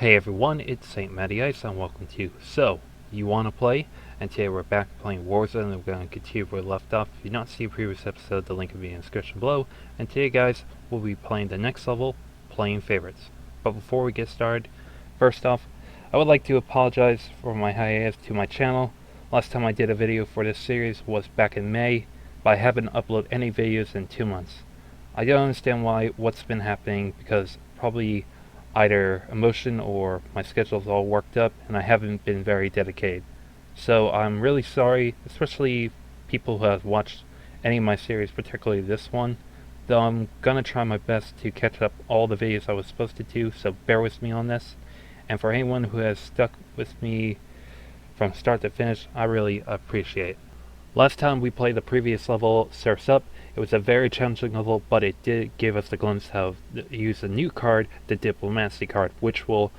Hey everyone, it's St. Matty Ice and welcome to So, You Wanna Play? And today we're back playing Warzone and we're going to continue where we left off. If you've not seen a previous episode, the link will be in the description below. And today guys, we'll be playing the next level, Playing Favorites. But before we get started, first off, I would like to apologize for my hiatus to my channel. Last time I did a video for this series was back in May, but I haven't uploaded any videos in 2 months. I don't understand what's been happening, because probably either emotion or my schedule's all worked up and I haven't been very dedicated. So I'm really sorry, especially people who have watched any of my series, particularly this one. Though I'm gonna try my best to catch up all the videos I was supposed to do, so bear with me on this. And for anyone who has stuck with me from start to finish, I really appreciate it. Last time we played the previous level, Serfs Up. It was a very challenging level, but it did give us the glimpse how to use a new card, the Diplomacy card, which will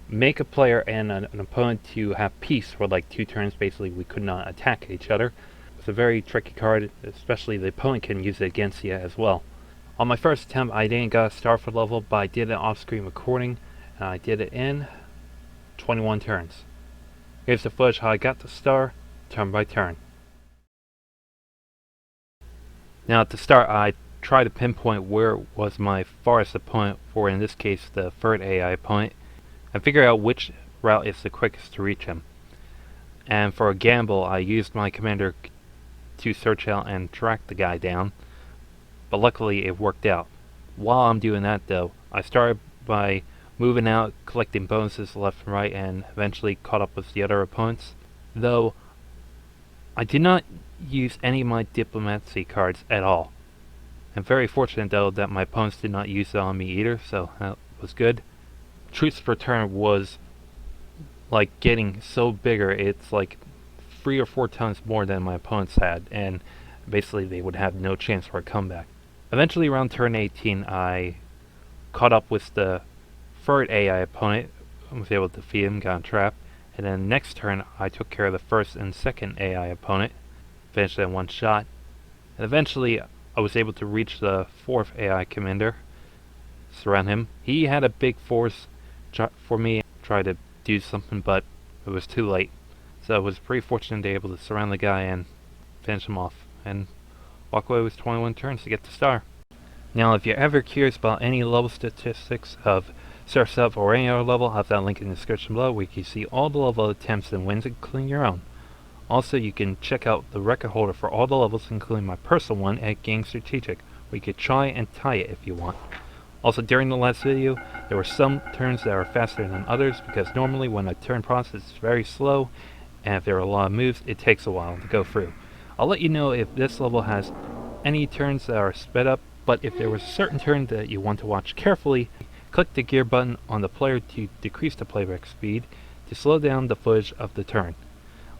make a player and an opponent to have peace for like 2 turns. Basically, we could not attack each other. It's a very tricky card, especially the opponent can use it against you as well. On my first attempt, I didn't get a star for the level, but I did an off-screen recording, and I did it in 21 turns. Here's the footage how I got the star, turn by turn. Now at the start, I tried to pinpoint where was my farthest opponent, for in this case the third AI opponent, and figure out which route is the quickest to reach him. And for a gamble, I used my commander to search out and track the guy down, but luckily it worked out. While I'm doing that though, I started by moving out, collecting bonuses left and right, and eventually caught up with the other opponents. Though I did not use any of my Diplomacy cards at all. I'm very fortunate though that my opponents did not use it on me either, so that was good. Troops per turn was like getting so bigger, it's like 3 or 4 times more than my opponents had, and basically they would have no chance for a comeback. Eventually around turn 18 I caught up with the third AI opponent, was able to defeat him, got in trap, and then next turn I took care of the first and second AI opponent, finished it in 1 shot, and eventually I was able to reach the 4th AI commander, surround him. He had a big force for me, try to do something, but it was too late. So I was pretty fortunate to be able to surround the guy and finish him off, and walk away with 21 turns to get the star. Now if you're ever curious about any level statistics of Serfs Up or any other level, I'll have that link in the description below where you can see all the level attempts and wins, including your own. Also, you can check out the record holder for all the levels, including my personal one at Game Strategic, where you could try and tie it if you want. Also, during the last video, there were some turns that are faster than others, because normally when a turn process is very slow, and if there are a lot of moves, it takes a while to go through. I'll let you know if this level has any turns that are sped up, but if there was a certain turn that you want to watch carefully, click the gear button on the player to decrease the playback speed to slow down the footage of the turn.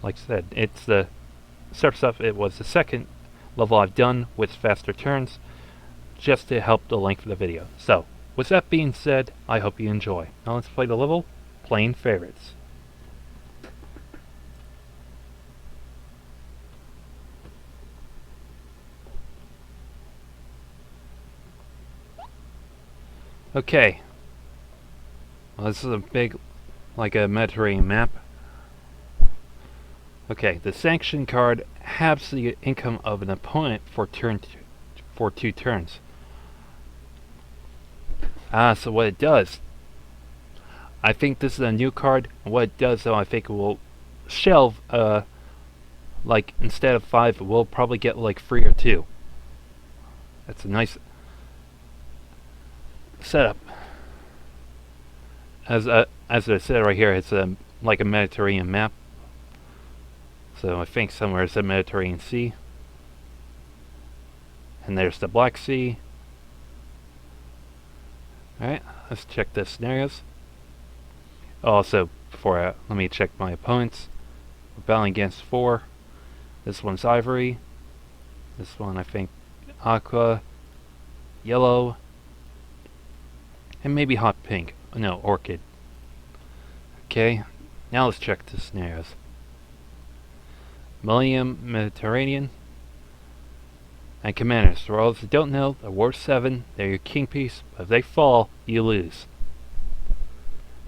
Like I said, it's the Serfs Up. It was the second level I've done with faster turns, just to help the length of the video. So, with that being said, I hope you enjoy. Now let's play the level, Playing Favorites. Okay. Well, this is a big, like a Mediterranean map. Okay, the sanction card halves the income of an opponent for 2 turns. So what it does, I think this is a new card, and what it does though, I think it will shelve, like instead of 5, we'll probably get like 3 or 2. That's a nice setup. As I said right here, it's like a Mediterranean map. So I think somewhere is the Mediterranean Sea. And there's the Black Sea. Alright, let's check the scenarios. Also, before let me check my opponents. We're battling against 4. This one's Ivory. This one I think Aqua, Yellow, and maybe Hot Pink. No, Orchid. Okay, now let's check the scenarios. Millennium Mediterranean, and commanders. For all those who don't know, they're worth 7. They're your king piece, but if they fall, you lose.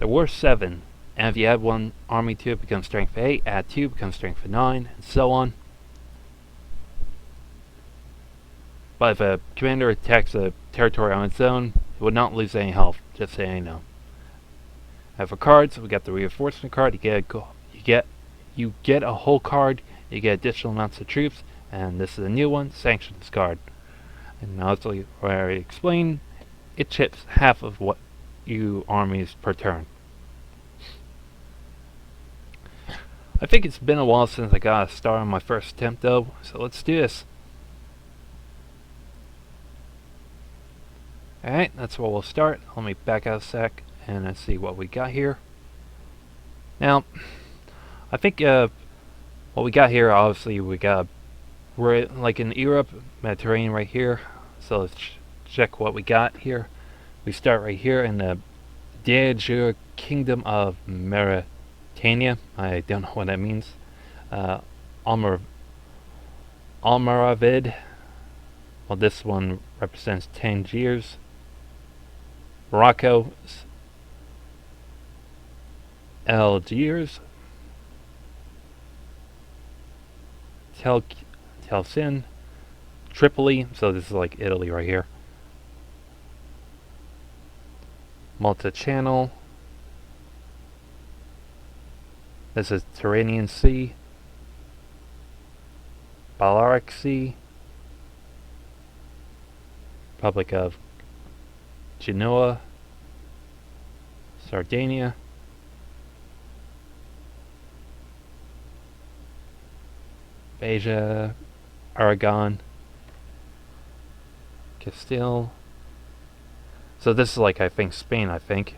There were 7, and if you add one army to it, becomes strength 8, add 2, becomes strength 9, and so on. But if a commander attacks a territory on its own, it would not lose any health, just so you know. And for cards, we got the reinforcement card. You get a whole card, you get additional amounts of troops, and this is a new one, sanctions card. And also, where I already explained, it chips half of what you armies per turn. I think it's been a while since I got a star on my first attempt though, so let's do this. Alright, that's where we'll start. Let me back out a sec and let's see what we got here. Now, I think what we got here, obviously we're like in Europe, Mediterranean right here. So let's check what we got here. We start right here in the de jure Kingdom of Mauritania. I don't know what that means. Almoravid. Well, this one represents Tangiers. Morocco, Algiers, Telsin, Tripoli, so this is like Italy right here. Malta Channel. This is Tyrrhenian Sea. Balearic Sea. Republic of Genoa. Sardinia. Beja, Aragon, Castile. So this is like, I think, Spain, I think.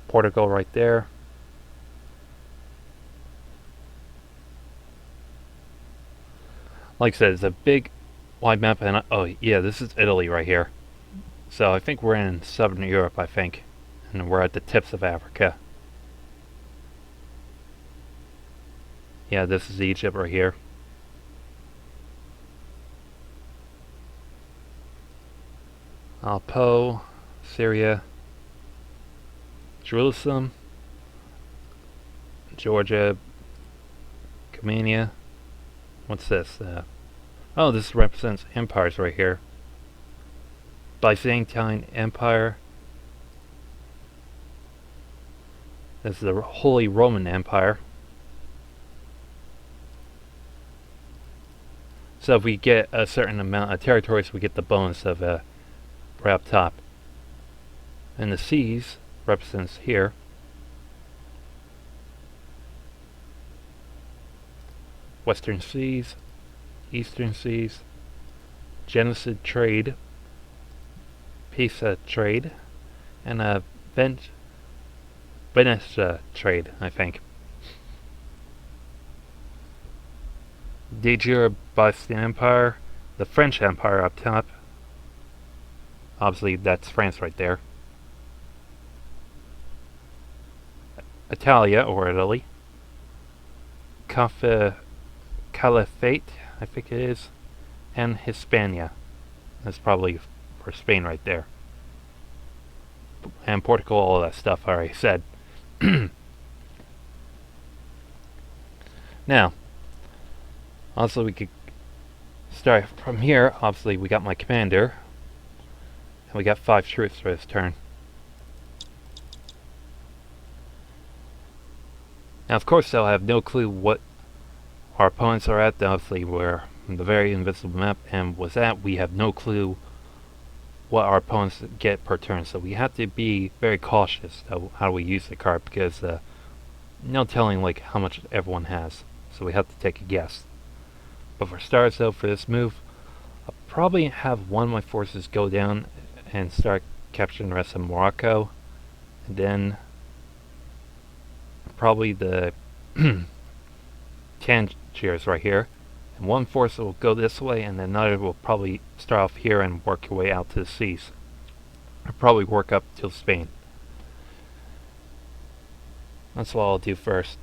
Portugal right there. Like I said, it's a big, wide map, and oh yeah, this is Italy right here. So I think we're in southern Europe, I think. And we're at the tips of Africa. Yeah, this is Egypt right here. Aleppo, Syria, Jerusalem, Georgia, Comania. What's this? Oh, this represents empires right here. Byzantine Empire. This is the Holy Roman Empire. So if we get a certain amount of territories, we get the bonus of right up top. And the seas represents here. Western Seas, Eastern Seas, Genocide Trade, Peace Trade, and Venice Trade, I think. De jure Byzantine Empire, the French Empire up top. Obviously, that's France right there. Italia, or Italy. Caliphate, I think it is. And Hispania. That's probably for Spain right there. And Portugal, all that stuff I already said. Now, also we could start from here. Obviously we got my commander. And we got 5 troops for this turn. Now of course they'll have no clue what our opponents are at. Obviously we're on the very invisible map, and with that we have no clue what our opponents get per turn. So we have to be very cautious of how we use the card, because no telling like how much everyone has. So we have to take a guess. But for starters though, for this move, I'll probably have one of my forces go down and start capturing the rest of Morocco, and then probably the Tangiers right here, and one force will go this way, and then another will probably start off here and work your way out to the seas. Or probably work up till Spain. That's what I'll do first.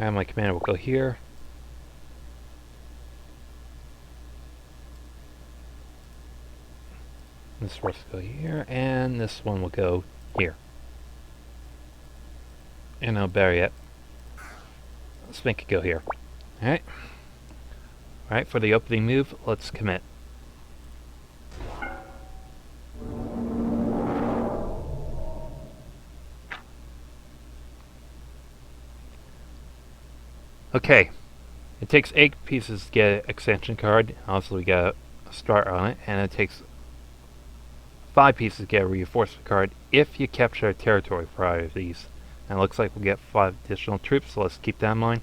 And my commander will go here. This force will go here, and this one will go here. And no, better yet, let's make it go here. Alright. Alright, for the opening move, let's commit. Okay. It takes 8 pieces to get an extension card. Also, we got a start on it, and it takes 5 pieces to get a reinforcement card if you capture a territory for either of these. And it looks like we'll get 5 additional troops, so let's keep that in mind.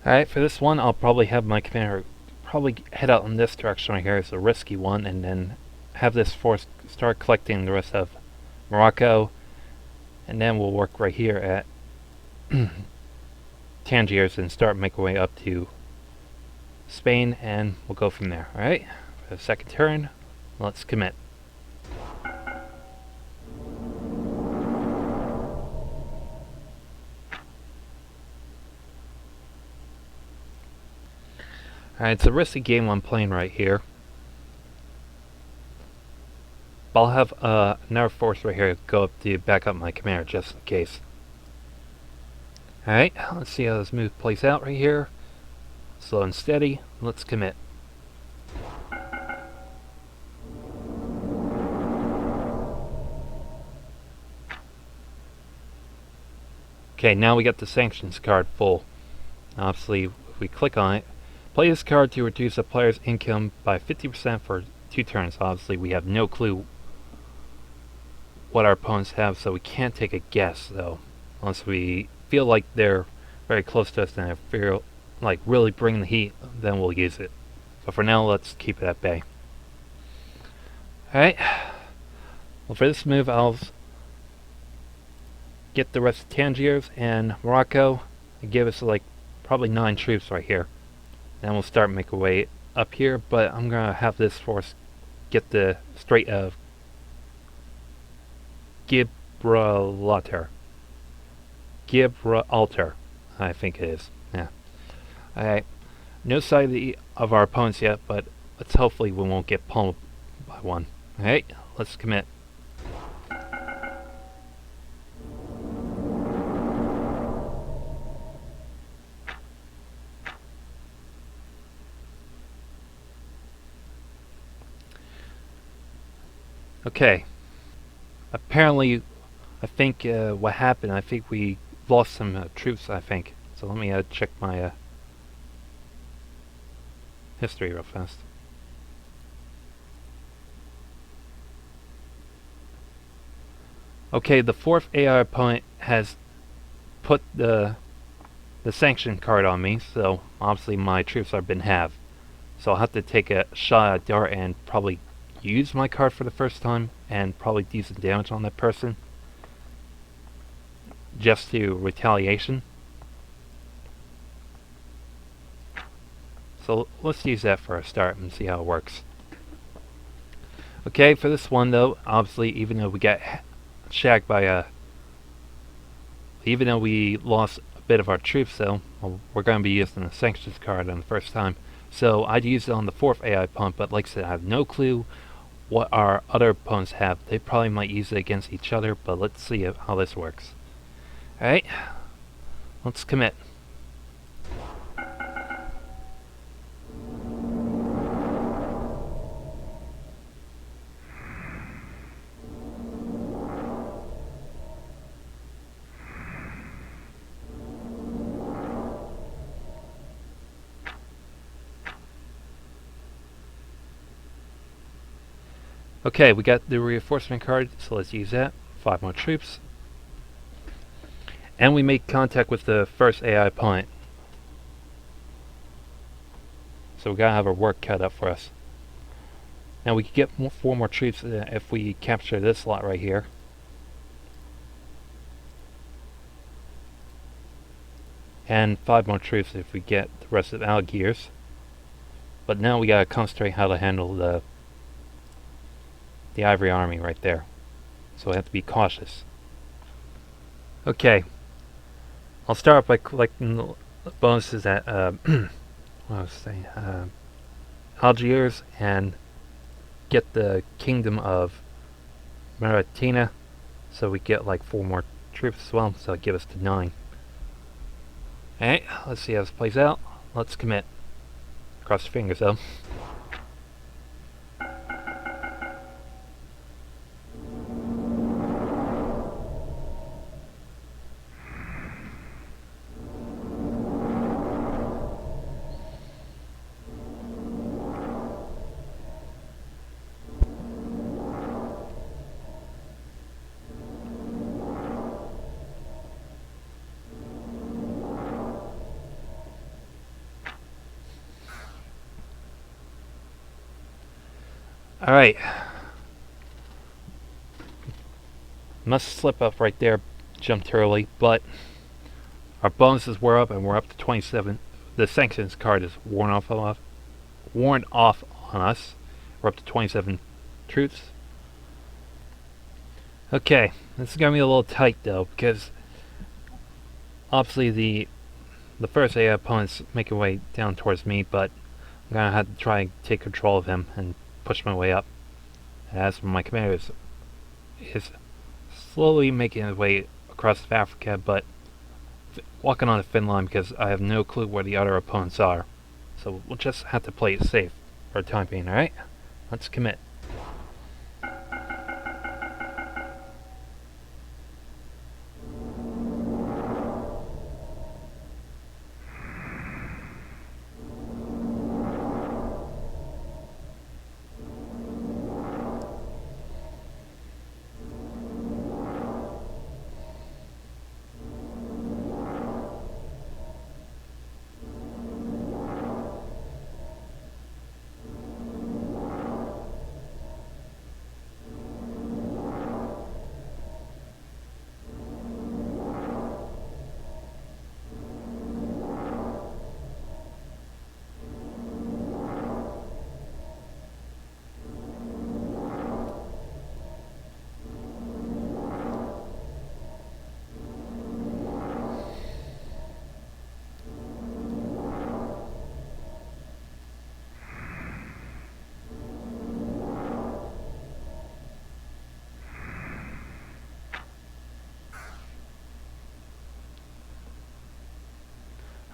Alright, for this one, I'll probably have my commander probably head out in this direction right here. It's a risky one, and then have this force start collecting the rest of Morocco, and then we'll work right here at Tangiers and start making our way up to Spain, and we'll go from there. Alright, for the second turn, let's commit. Alright, it's a risky game I'm playing right here. But I'll have another force right here go up to back up my commander just in case. Alright, let's see how this move plays out right here. Slow and steady, let's commit. Okay, now we got the sanctions card full. Obviously, if we click on it, play this card to reduce a player's income by 50% for 2 turns. Obviously, we have no clue what our opponents have, so we can't take a guess, though. Unless we feel like they're very close to us and I feel like really bringing the heat, then we'll use it. But for now, let's keep it at bay. Alright. Well, for this move, I'll get the rest of Tangiers and Morocco and give us like probably 9 troops right here. Then we'll start making our way up here, but I'm gonna have this force get the Strait of Gibraltar, I think it is. Yeah. Alright. No sight of our opponents yet, but let's hopefully we won't get pummeled by one. Alright, let's commit. Okay. Apparently, I think what happened, I think we lost some troops, I think. So let me check my history real fast. Okay, the 4th AI opponent has put the sanction card on me, so obviously my troops have been halved. So I'll have to take a shot at dart and probably use my card for the first time and probably do some damage on that person. Just to retaliation. So let's use that for a start and see how it works. Okay, for this one though, obviously even though we got shagged by even though we lost a bit of our troops though, well, we're going to be using the sanctions card on the first time. So I'd use it on the 4th AI pump, but like I said, I have no clue what our other opponents have. They probably might use it against each other, but let's see how this works. Alright, let's commit. Okay, we got the reinforcement card, so let's use that. 5 more troops. And we make contact with the 1st AI opponent. So we gotta have our work cut up for us. Now we can get 4 more troops if we capture this lot right here. And 5 more troops if we get the rest of Algiers. But now we gotta concentrate how to handle the Ivory Army right there. So we have to be cautious. Okay. I'll start by collecting the bonuses at what was I saying? Algiers, and get the Kingdom of Mauritania, so we get like 4 more troops as well, so it gives us to 9. Alright, let's see how this plays out. Let's commit. Cross your fingers though. Alright. Must slip up right there, jumped early, but our bonuses were up and we're up to 27. The sanctions card is worn off on us. We're up to 27 troops. Okay, this is gonna be a little tight though, because obviously the first AI opponent's making way down towards me, but I'm gonna have to try and take control of him and push my way up. As for my commander is slowly making his way across Africa, but walking on a thin line because I have no clue where the other opponents are. So we'll just have to play it safe for the time being, alright? Let's commit.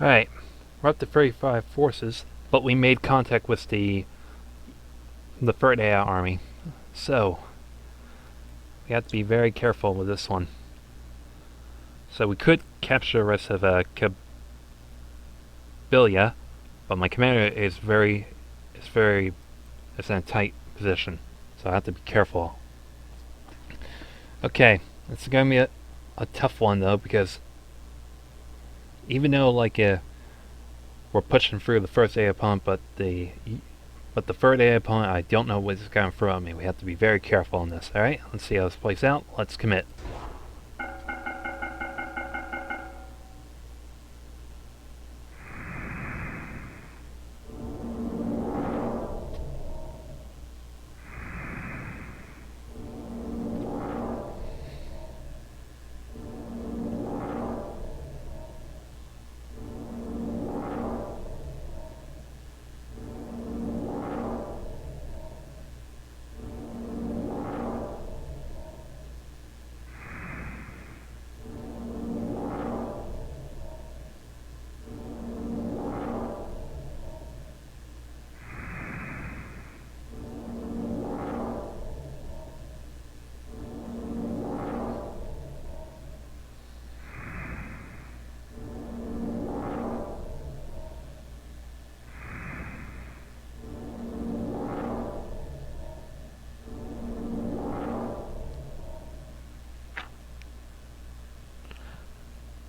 Alright, we're up to 35 forces, but we made contact with the third AI army. So, we have to be very careful with this one. So we could capture the rest of Kabylia, but my commander is in a tight position. So I have to be careful. Okay, it's gonna be a tough one though, because even though we're pushing through the first AI opponent, but the third AI opponent, I don't know what's going to throw at me. We have to be very careful on this. Alright, let's see how this plays out. Let's commit.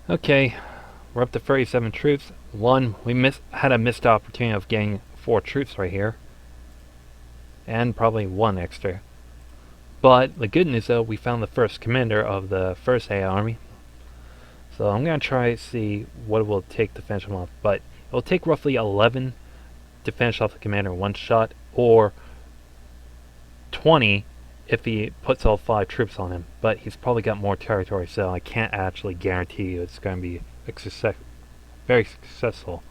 Okay, we're up to 37 troops. We had a missed opportunity of getting 4 troops right here. And probably 1 extra. But the good news though, we found the first commander of the first AI army. So I'm going to try to see what it will take to finish him off. But it will take roughly 11 to finish off the commander in one shot, or 20 if he puts all 5 troops on him. But he's probably got more territory, so I can't actually guarantee you it's going to be very successful.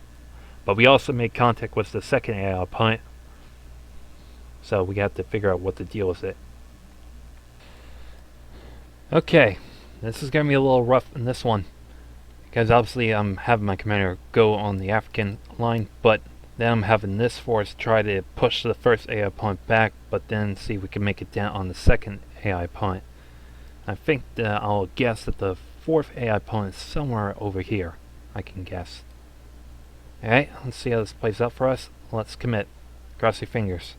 But we also made contact with the second AI point, so we have to figure out what the deal with it. Okay, this is going to be a little rough in this one, because obviously I'm having my commander go on the African line, but then I'm having this force try to push the first AI point back, but then see if we can make it down on the second AI point. I think that I'll guess that the fourth AI point is somewhere over here, I can guess. Alright, let's see how this plays out for us. Let's commit. Cross your fingers.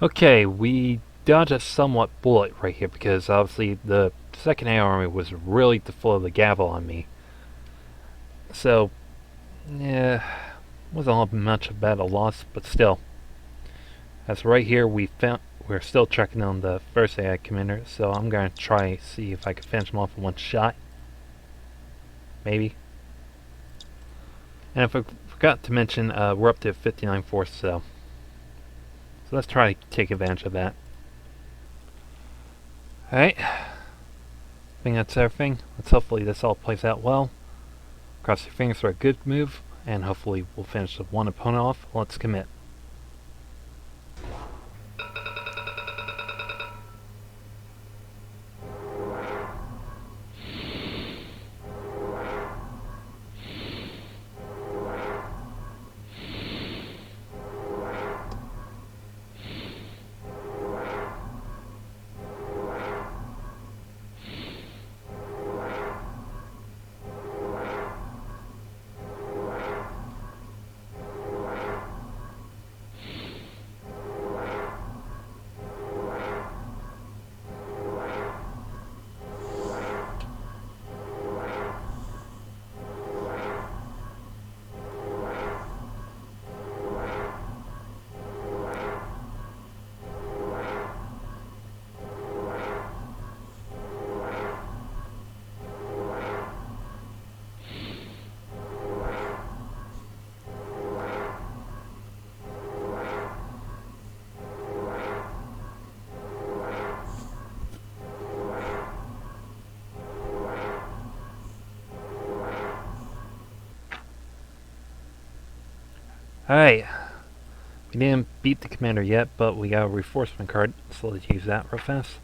Okay, we dodged a somewhat bullet right here because obviously the second AI army was really to full of the gavel on me. So, yeah, wasn't all much about a loss, but still. As right here, we're still checking on the first AI commander, so I'm going to try see if I can finish him off in one shot. Maybe. And if I forgot to mention, we're up to 59 force, so let's try to take advantage of that. Alright. I think that's everything. Let's hopefully this all plays out well. Cross your fingers for a good move, and hopefully we'll finish the one opponent off. Let's commit. Alright. We didn't beat the commander yet, but we got a reinforcement card, so let's use that real fast.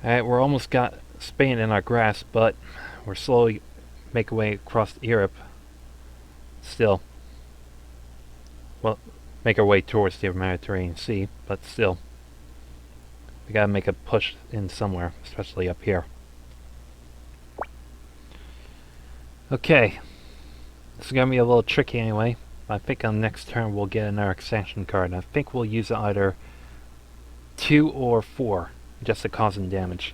Alright, we're almost got Spain in our grasp, but we're slowly making our way across Europe. Still. Well, make our way towards the Mediterranean Sea, but still. We gotta make a push in somewhere, especially up here. Okay. This is gonna be a little tricky anyway. I think on the next turn we'll get another expansion card. I think we'll use either 2 or 4, just to cause some damage.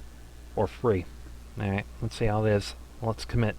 Or 3. Alright, let's see how it is. Let's commit.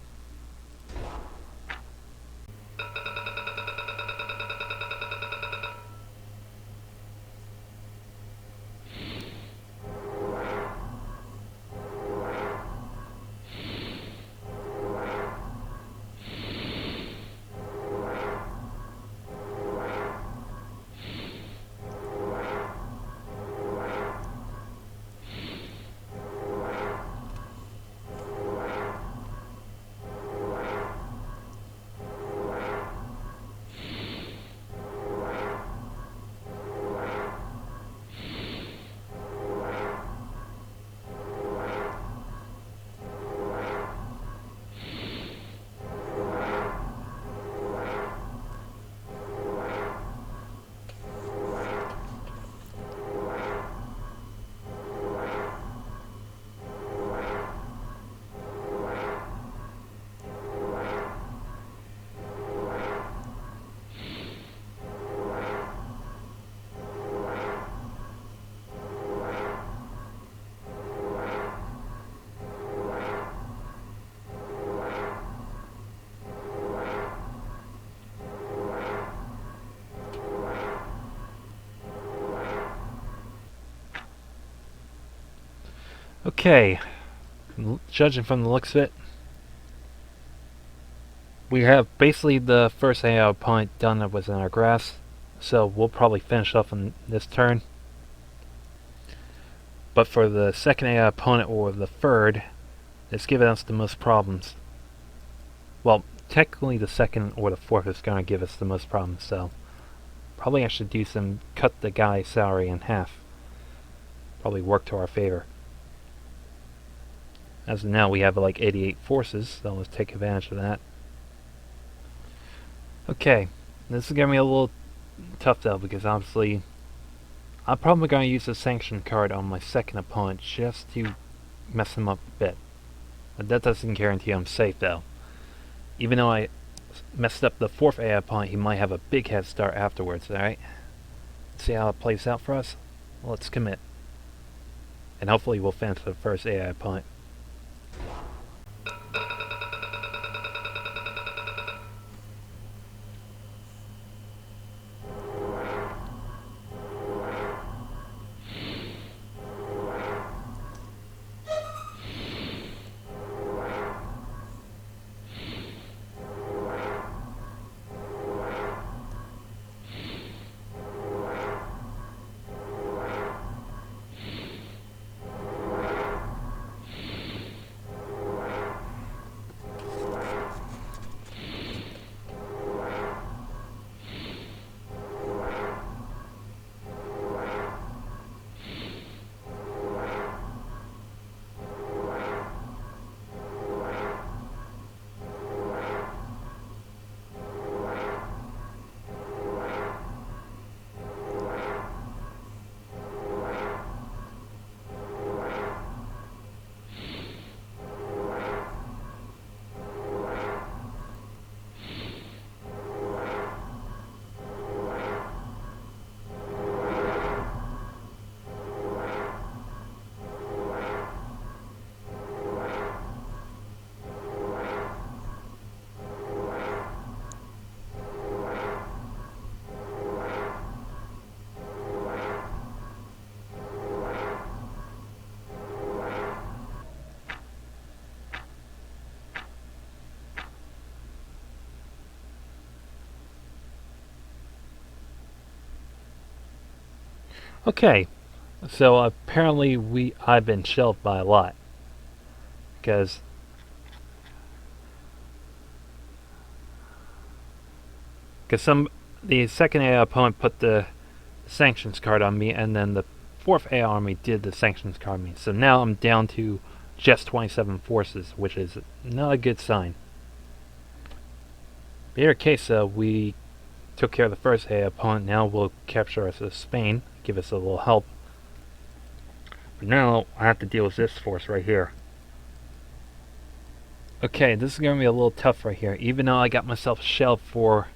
Okay, judging from the looks of it, we have basically the first AI opponent done that was in our grass, so we'll probably finish off on this turn. But for the second AI opponent or the third, it's giving us the most problems. Well, technically the second or the fourth is going to give us the most problems, so probably I should do some cut the guy's salary in half. Probably work to our favor. As of now we have like 88 forces, so let's take advantage of that. Okay, this is going to be a little tough though, because obviously I'm probably going to use the sanction card on my second opponent just to mess him up a bit. But that doesn't guarantee I'm safe though. Even though I messed up the fourth AI opponent, he might have a big head start afterwards, alright? Let's see how it plays out for us. Let's commit. And hopefully we'll finish the first AI opponent. Okay, so apparently I've been shelved by a lot. Because the second AI opponent put the sanctions card on me, and then the fourth AI army did the sanctions card on me. So now I'm down to just 27 forces, which is not a good sign. In either case, we took care of the first AI opponent. Now we'll capture us as Spain, give us a little help. But now I have to deal with this force right here. Okay, this is going to be a little tough right here. Even though I got myself shelved for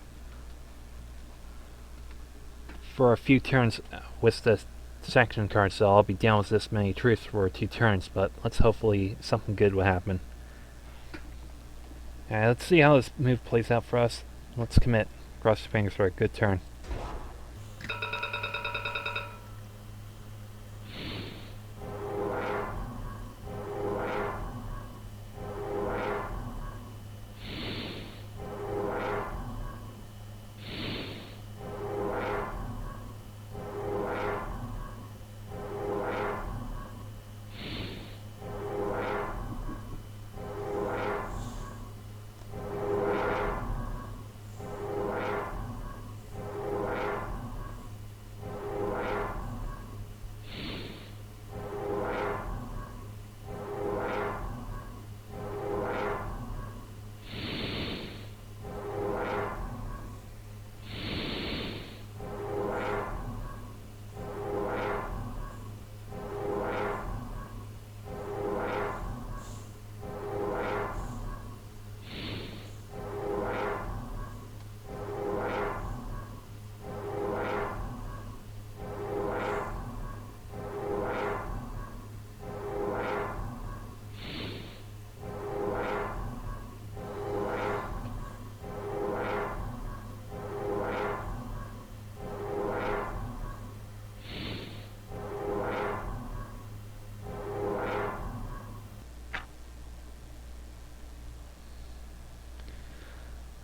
a few turns with the sanction card, so I'll be down with this many troops for 2 turns, but let's hopefully something good will happen. Alright, let's see how this move plays out for us. Let's commit. Cross your fingers for a good turn.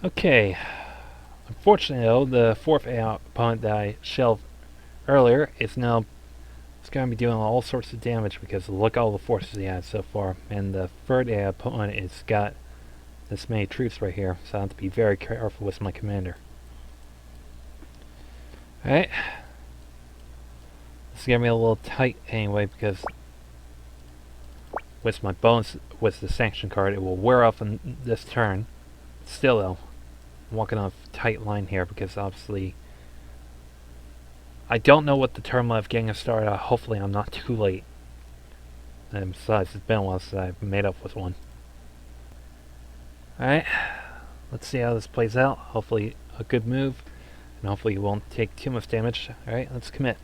Okay, unfortunately though, the fourth AI opponent that I shelved earlier is now it's going to be doing all sorts of damage because look at all the forces he has so far. And the third AI opponent has got this many troops right here, so I have to be very careful with my commander. Alright. This is going to be a little tight anyway because with my bonus, with the sanction card, it will wear off on this turn. Still though, I'm walking on a tight line here because obviously I don't know what the turn left getting us started. Hopefully I'm not too late. And besides, it's been a while since I've made up with one. Alright, let's see how this plays out. Hopefully a good move, and hopefully you won't take too much damage. Alright, let's commit.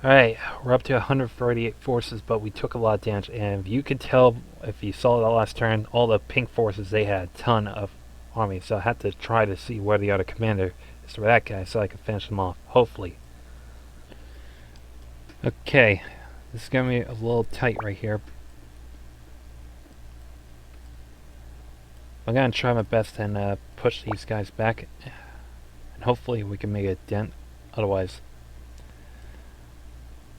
Alright, we're up to 138 forces, but we took a lot of damage, and if you could tell, if you saw the last turn, all the pink forces, they had a ton of army, so I had to try to see where the other commander is for that guy, so I could finish him off, hopefully. Okay, this is going to be a little tight right here. I'm going to try my best and push these guys back, and hopefully we can make a dent, otherwise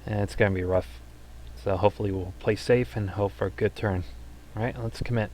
and it's going to be rough. So hopefully we'll play safe and hope for a good turn. Alright, let's commit.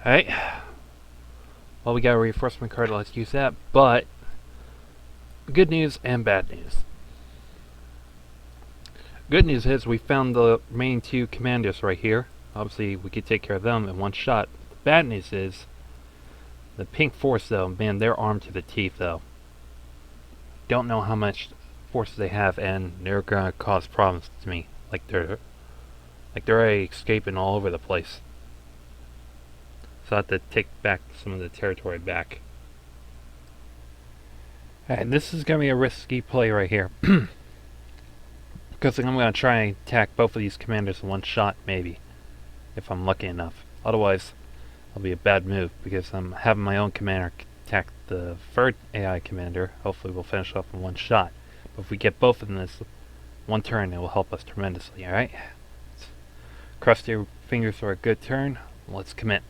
Alright. Well, we got a reinforcement card, let's use that, but good news and bad news. Good news is we found the remaining 2 commanders right here. Obviously, we could take care of them in one shot. The bad news is the pink force, though, man, they're armed to the teeth, though. Don't know how much force they have, and they're gonna cause problems to me. They're already escaping all over the place. So I have to take back some of the territory back. And this is gonna be a risky play right here. Because I'm gonna try and attack both of these commanders in one shot, maybe. If I'm lucky enough. Otherwise, it'll be a bad move, because I'm having my own commander attack the third AI commander. Hopefully we'll finish off in one shot. But if we get both of them this one turn, it will help us tremendously, alright? Cross your fingers for a good turn. Let's commit.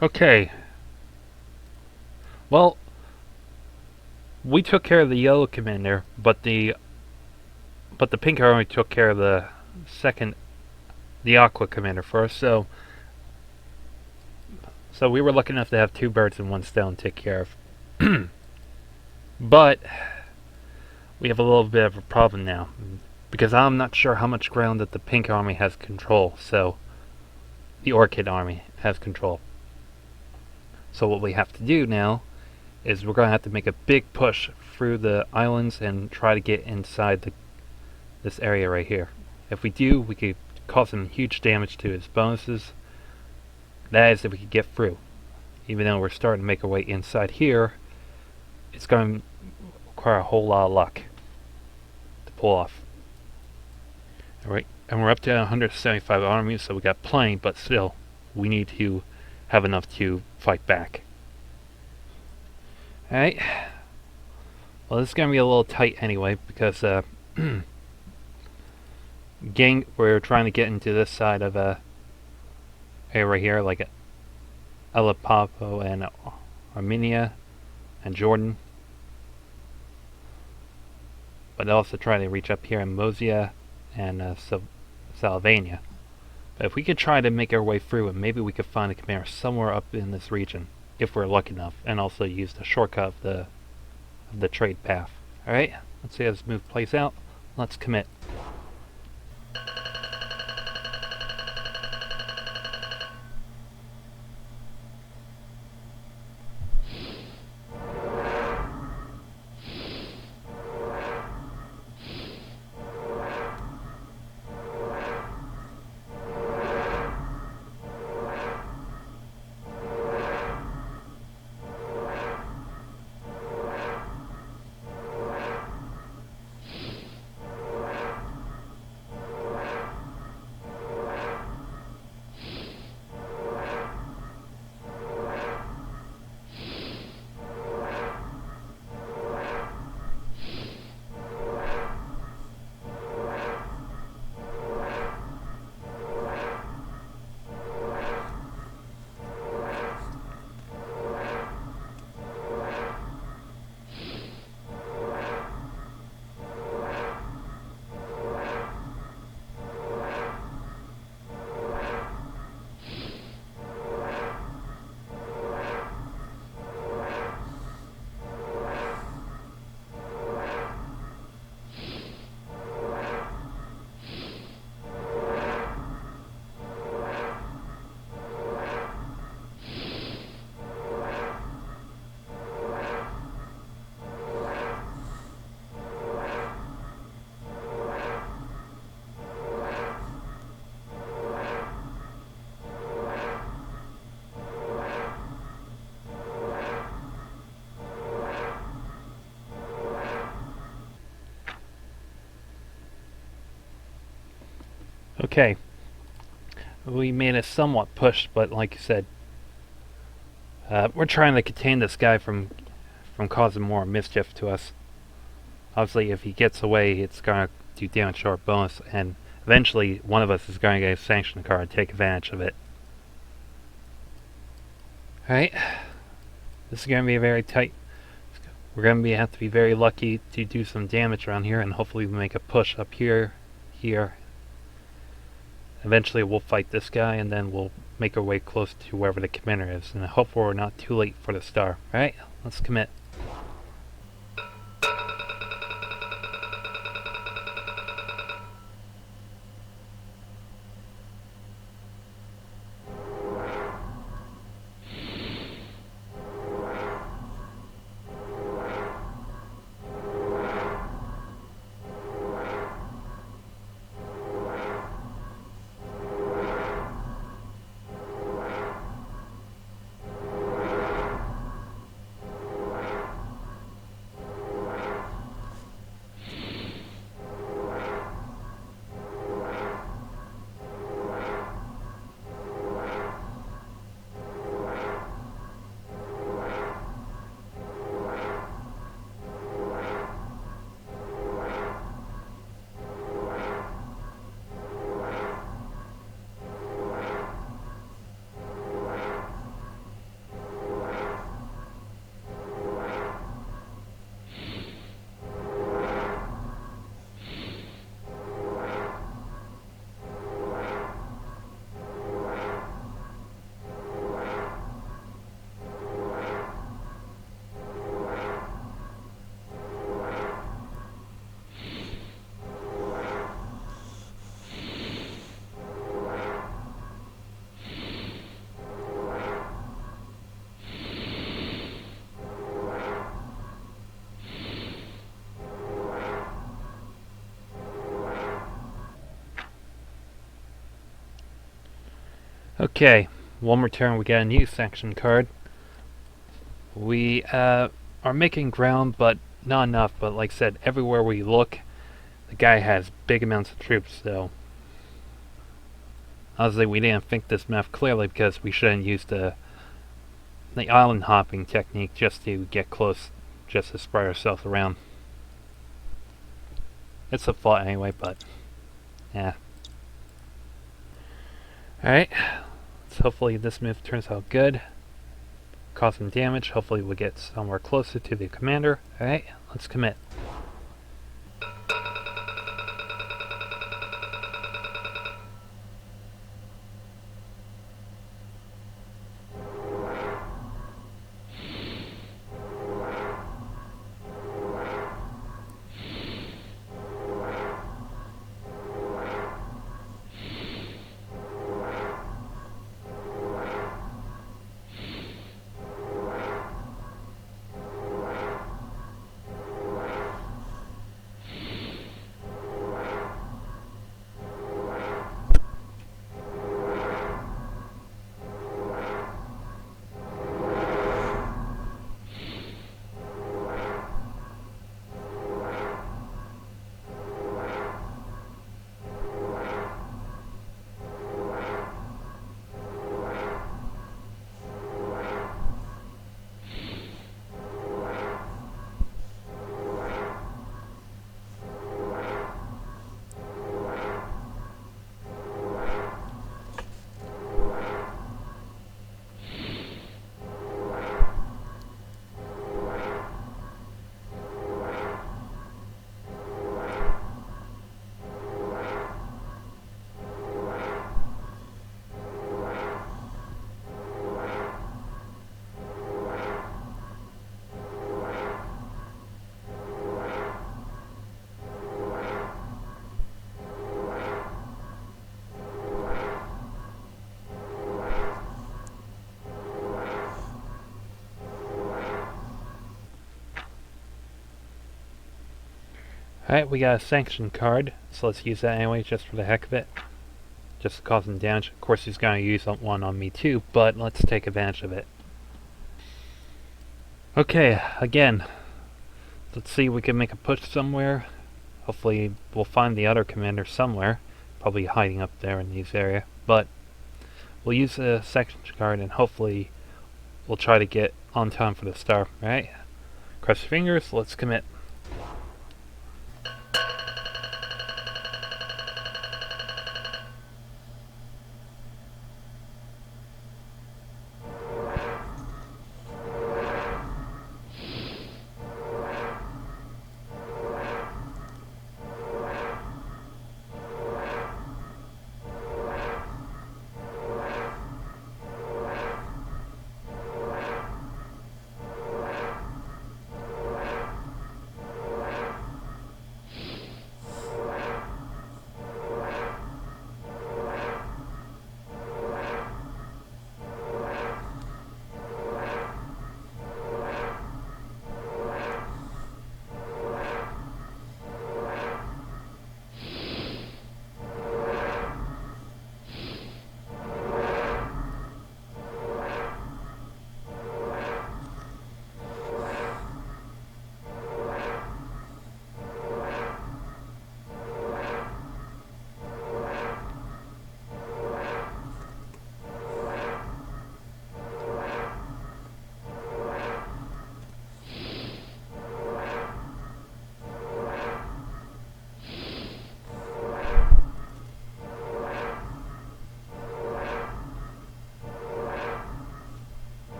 Okay. Well, we took care of the yellow commander, but the pink army took care of the aqua commander first. So we were lucky enough to have 2 birds and 1 stone to take care of. But we have a little bit of a problem now, because I'm not sure how much ground that the pink army has control. So the orchid army has control. So what we have to do now is we're going to have to make a big push through the islands and try to get inside this area right here. If we do, we could cause him huge damage to his bonuses. That is if we could get through. Even though we're starting to make our way inside here, it's going to require a whole lot of luck to pull off. Alright, and we're up to 175 armies, so we got plenty, but still, we need to have enough to fight back. Alright. Well, this is going to be a little tight anyway, because we're trying to get into this side of area right here, like Aleppo and Armenia and Jordan. But also trying to reach up here in Mosia and Salvania. But if we could try to make our way through, and maybe we could find a commander somewhere up in this region, if we're lucky enough, and also use the shortcut of the trade path. Alright, let's see how this move plays out. Let's commit. Okay, we made a somewhat push, but like you said, we're trying to contain this guy from causing more mischief to us. Obviously, if he gets away, it's gonna do damage to our bonus, and eventually one of us is gonna get a sanction card and take advantage of it. Alright, this is gonna be a very tight. We're gonna have to be very lucky to do some damage around here, and hopefully we make a push up here, here. Eventually we'll fight this guy, and then we'll make our way close to wherever the commander is, and hopefully we're not too late for the star. Alright, let's commit. Okay, one more turn, we get a new sanction card. We are making ground, but not enough. But like I said, everywhere we look, the guy has big amounts of troops, so obviously we didn't think this map clearly because we shouldn't use the island hopping technique just to get close, just to spread ourselves around. It's a thought anyway, but yeah. Alright, so hopefully this move turns out good. Cause some damage, hopefully we'll get somewhere closer to the commander. Alright, let's commit. Alright, we got a sanction card, so let's use that anyway, just for the heck of it. Just to cause him damage. Of course he's gonna use one on me too, but let's take advantage of it. Okay, again, let's see if we can make a push somewhere. Hopefully we'll find the other commander somewhere. probably hiding up there in these area. But we'll use a section card and hopefully we'll try to get on time for the star, right? Cross your fingers, let's commit.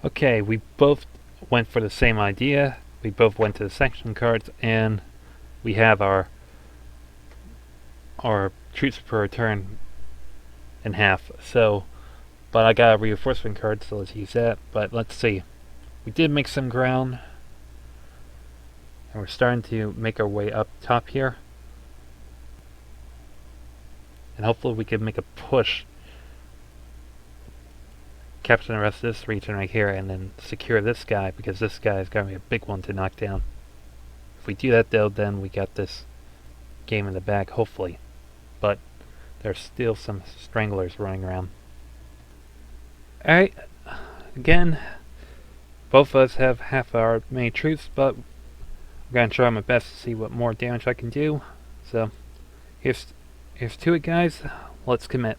Okay, we both went for the same idea. We both went to the section cards, and we have our troops per turn in half. So, but I got a reinforcement card, so let's use that. But let's see. We did make some ground, and we're starting to make our way up top here. And hopefully we can make a push, capture the rest of this region right here, and then secure this guy, because this guy is going to be a big one to knock down. If we do that though, then we got this game in the bag, hopefully. But there's still some stranglers running around. Alright, again, both of us have half our main troops, but I'm going to try my best to see what more damage I can do. So, here's to it, guys. Let's commit.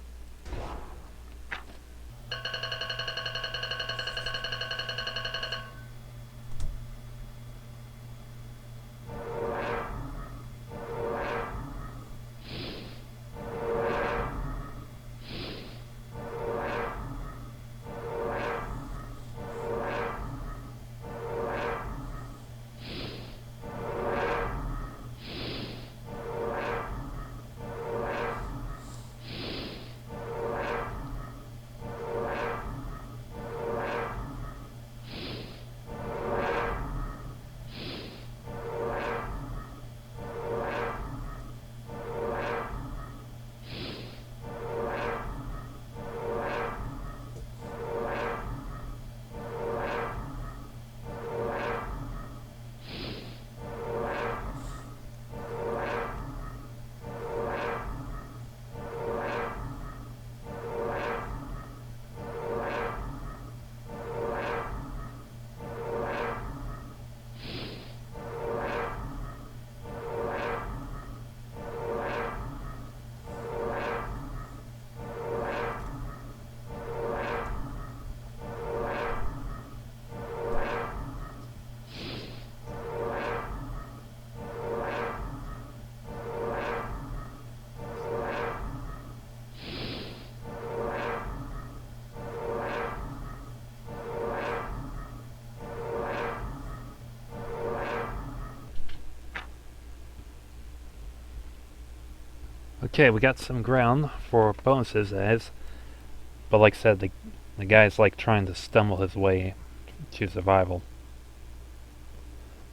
Okay, we got some ground for bonuses, but like I said, the guy's like trying to stumble his way to survival.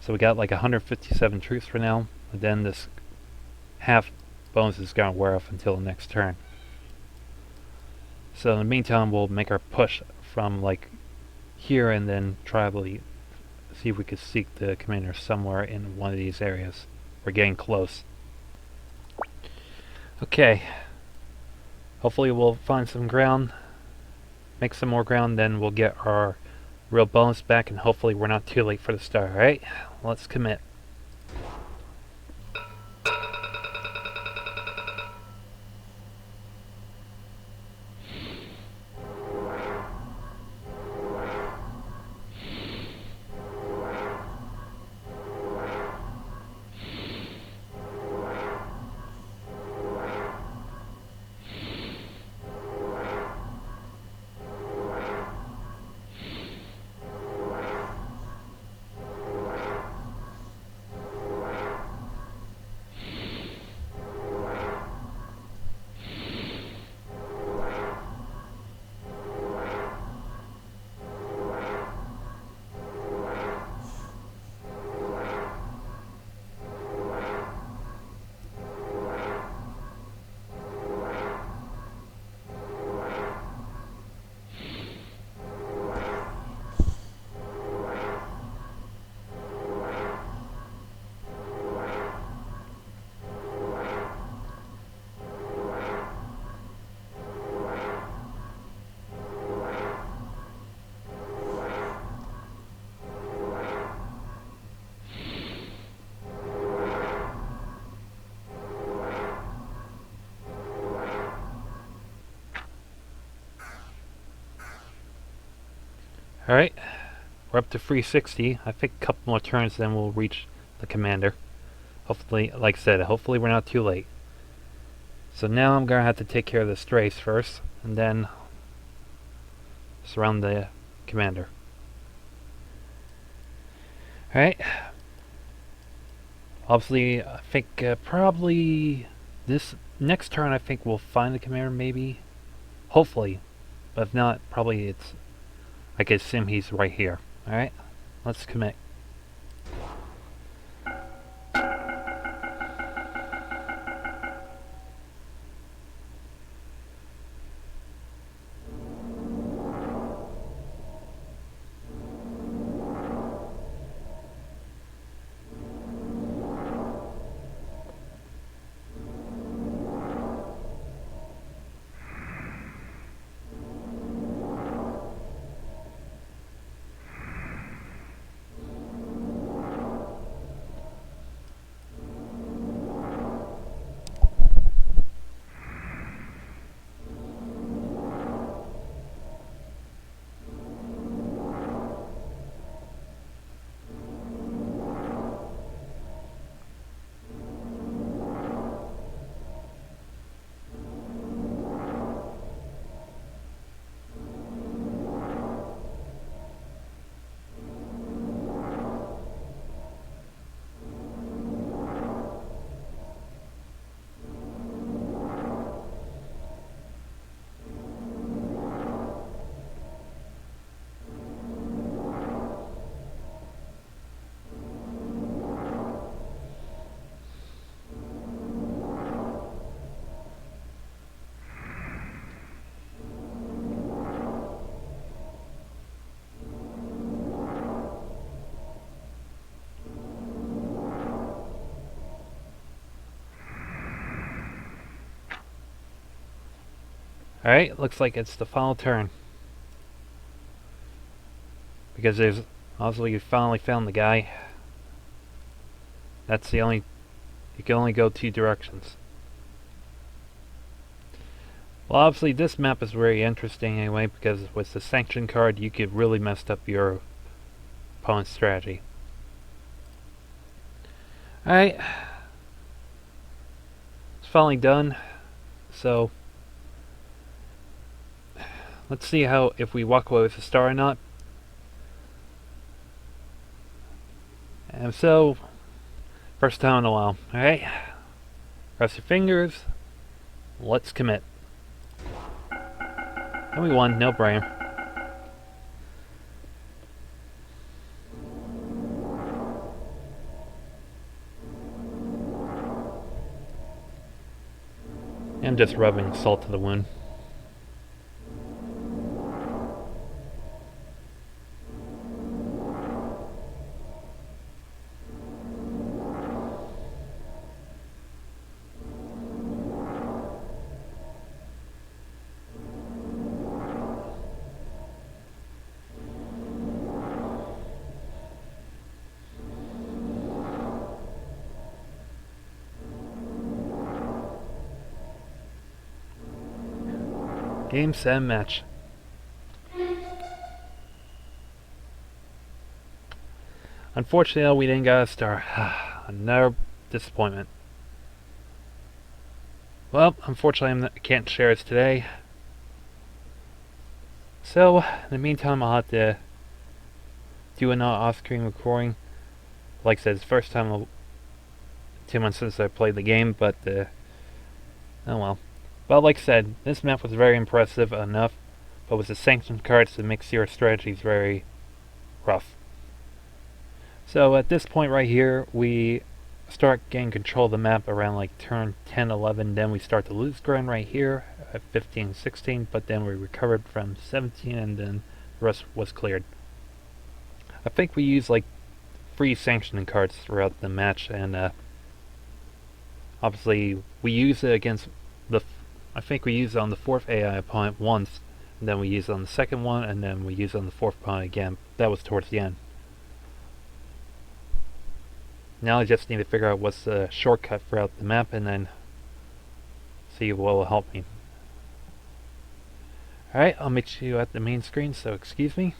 So we got like 157 troops for now, and then this half bonus is going to wear off until the next turn. So in the meantime, we'll make our push from like here and then try to see if we could seek the commander somewhere in one of these areas. We're getting close. Okay. Hopefully we'll find some ground. Make some more ground, then we'll get our real bonus back, and hopefully we're not too late for the start, alright? Let's commit. Alright, we're up to 360. I think a couple more turns, then we'll reach the commander. Hopefully, like I said, hopefully we're not too late. So now I'm gonna have to take care of the strays first, and then surround the commander. Alright. Obviously, I think probably this next turn I think we'll find the commander, maybe. Hopefully. But if not, probably it's... I can assume he's right here. Alright, let's commit. Alright, looks like it's the final turn. Because there's... obviously you finally found the guy. That's the only... you can only go two directions. Well, obviously this map is very interesting anyway, because with the sanction card you could really mess up your opponent's strategy. Alright. It's finally done. So... let's see how, if we walk away with a star or not. And so, first time in a while. Alright? Cross your fingers. Let's commit. And we won, no brainer. I'm just rubbing salt to the wound. Game, set, match. Unfortunately, we didn't get a star. Another disappointment. Well, unfortunately, I can't share this today. So, in the meantime, I'll have to do another off-screen recording. Like I said, it's the first time 2 months since I played the game, but oh well. But like I said, this map was very impressive enough, but with the sanctioned cards, it makes your strategies very rough. So at this point right here, we start getting control of the map around like turn 10, 11, then we start to lose ground right here at 15, 16, but then we recovered from 17 and then the rest was cleared. I think we used like 3 sanctioning cards throughout the match, and obviously we used it against I think we used it on the 4th AI opponent once, and then we used it on the 2nd one, and then we used it on the 4th opponent again. That was towards the end. Now I just need to figure out what's the shortcut throughout the map and then see what will help me. Alright, I'll meet you at the main screen, so excuse me.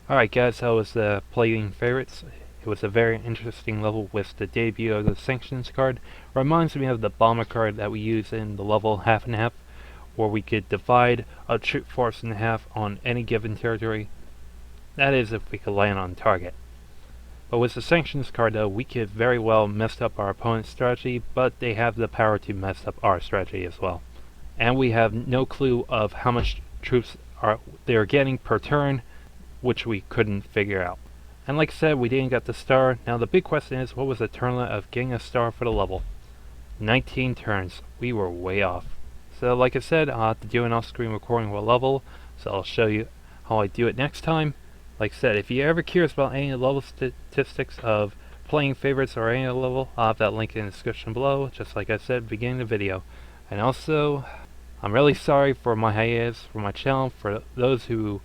Alright guys, that was playing favorites. It was a very interesting level with the debut of the Sanctions card. Reminds me of the Bomber card that we use in the level half and half, where we could divide a troop force in half on any given territory. That is if we could land on target. But with the Sanctions card though, we could very well mess up our opponent's strategy, but they have the power to mess up our strategy as well. And we have no clue of how much troops they are getting per turn, which we couldn't figure out. And like I said, we didn't get the star. Now the big question is, what was the turn limit of getting a star for the level? 19 turns. We were way off. So like I said, I'll have to do an off-screen recording with level, so I'll show you how I do it next time. Like I said, if you're ever curious about any level statistics of playing favorites or any level, I'll have that link in the description below, just like I said at the beginning of the video. And also, I'm really sorry for my hiatus for my channel. For those who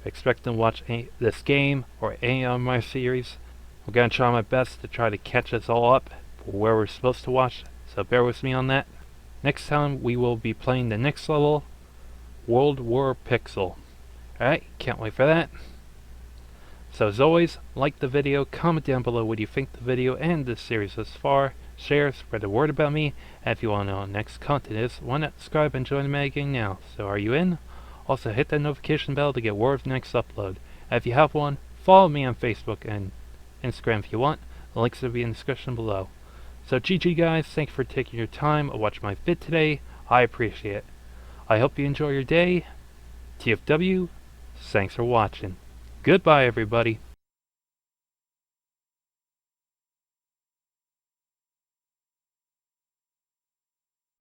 expect to watch this game or any of my series, I'm going to try my best to try to catch us all up for where we're supposed to watch, so bear with me on that. Next time we will be playing the next level, World War Pixel. Alright, can't wait for that. So as always, like the video, comment down below what you think the video and this series thus far, share, spread the word about me, and if you want to know what next content is, why not subscribe and join the Matty gang now. So are you in? Also hit that notification bell to get word of the next upload. And if you have one, follow me on Facebook and Instagram if you want. The links will be in the description below. So GG guys, thank you for taking your time to watch my vid today. I appreciate it. I hope you enjoy your day. TFW, thanks for watching. Goodbye everybody.